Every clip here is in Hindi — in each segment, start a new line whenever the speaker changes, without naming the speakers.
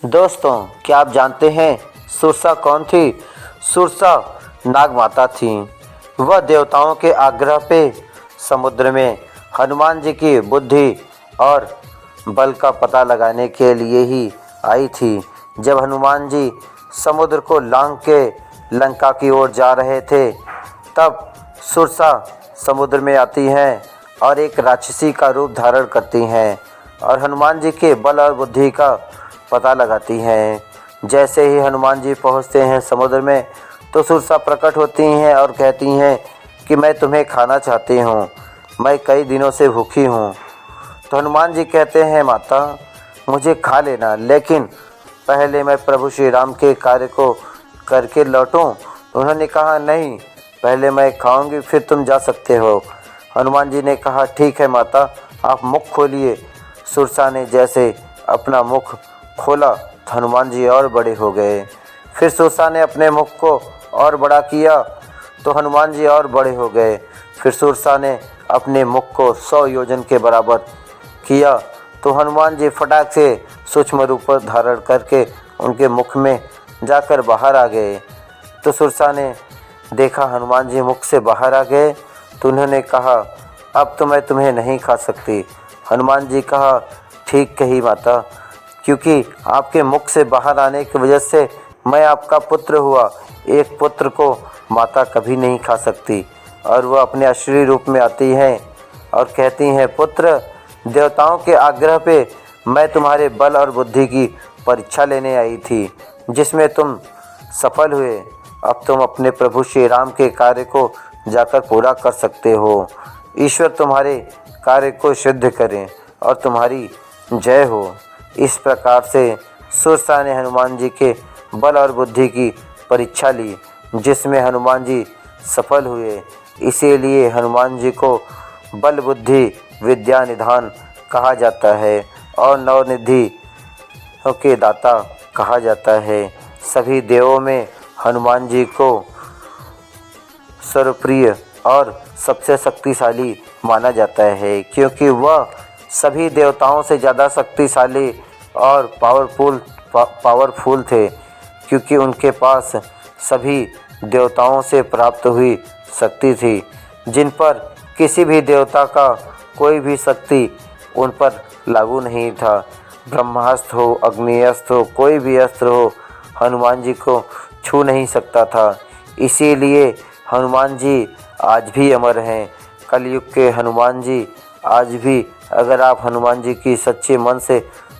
दोस्तों, क्या आप जानते हैं सुरसा कौन थी? सुरसा नाग माता थी। वह देवताओं के आग्रह पे समुद्र में हनुमान जी की बुद्धि और बल का पता लगाने के लिए ही आई थी। जब हनुमान जी समुद्र को लांघ के लंका की ओर जा रहे थे, तब सुरसा समुद्र में आती हैं और एक राक्षसी का रूप धारण करती हैं और हनुमान जी के बल और बुद्धि का पता लगाती हैं। जैसे ही हनुमान जी पहुंचते हैं समुद्र में, तो सुरसा प्रकट होती हैं और कहती हैं कि मैं तुम्हें खाना चाहती हूँ, मैं कई दिनों से भूखी हूँ। तो हनुमान जी कहते हैं, माता मुझे खा लेना, लेकिन पहले मैं प्रभु श्री राम के कार्य को करके लौटूं। तो उन्होंने कहा, नहीं, पहले मैं खाऊंगी फिर तुम जा सकते हो। हनुमान जी ने कहा, ठीक है माता, आप मुख खोलिए। सुरसा ने जैसे अपना मुख खोला तो हनुमान जी और बड़े हो गए। फिर सुरसा ने अपने मुख को और बड़ा किया तो हनुमान जी और बड़े हो गए। फिर सुरसा ने अपने मुख को 100 योजन के बराबर किया तो हनुमान जी फटाक से सूक्ष्म रूप धारण करके उनके मुख में जाकर बाहर आ गए। तो सुरसा ने देखा हनुमान जी मुख से बाहर आ गए, तो उन्होंने कहा, अब तो मैं तुम्हें नहीं खा सकती। हनुमान जी कहा, ठीक कही माता, क्योंकि आपके मुख से बाहर आने की वजह से मैं आपका पुत्र हुआ। एक पुत्र को माता कभी नहीं खा सकती। और वह अपने असली रूप में आती हैं और कहती हैं, पुत्र, देवताओं के आग्रह पे मैं तुम्हारे बल और बुद्धि की परीक्षा लेने आई थी, जिसमें तुम सफल हुए। अब तुम अपने प्रभु श्री राम के कार्य को जाकर पूरा कर सकते हो। ईश्वर तुम्हारे कार्य को सिद्ध करें और तुम्हारी जय हो। इस प्रकार से सुरसा ने हनुमान जी के बल और बुद्धि की परीक्षा ली, जिसमें हनुमान जी सफल हुए। इसीलिए हनुमान जी को बल बुद्धि विद्या निधान कहा जाता है और नवनिधि के दाता कहा जाता है। सभी देवों में हनुमान जी को सर्वप्रिय और सबसे शक्तिशाली माना जाता है, क्योंकि वह सभी देवताओं से ज़्यादा शक्तिशाली और पावरफुल थे, क्योंकि उनके पास सभी देवताओं से प्राप्त हुई शक्ति थी, जिन पर किसी भी देवता का कोई भी शक्ति उन पर लागू नहीं था। ब्रह्मास्त्र हो, अग्निअस्त्र हो, कोई भी अस्त्र हो, हनुमान जी को छू नहीं सकता था। इसीलिए हनुमान जी आज भी अमर हैं। कलयुग के हनुमान जी आज भी, अगर आप हनुमान जी की सच्चे मन से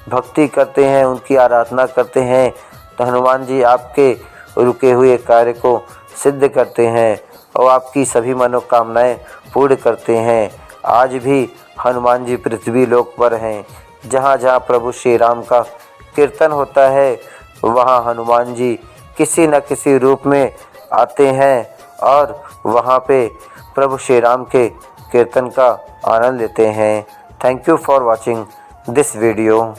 भक्ति करते हैं, उनकी आराधना करते हैं, तो हनुमान जी आपके रुके हुए कार्य को सिद्ध करते हैं और आपकी सभी मनोकामनाएं पूर्ण करते हैं। आज भी हनुमान जी पृथ्वी लोक पर हैं। जहाँ जहाँ प्रभु श्री राम का कीर्तन होता है, वहाँ हनुमान जी किसी न किसी रूप में आते हैं और वहाँ पे प्रभु श्री राम के कीर्तन का आनंद लेते हैं। Thank you for watching this video.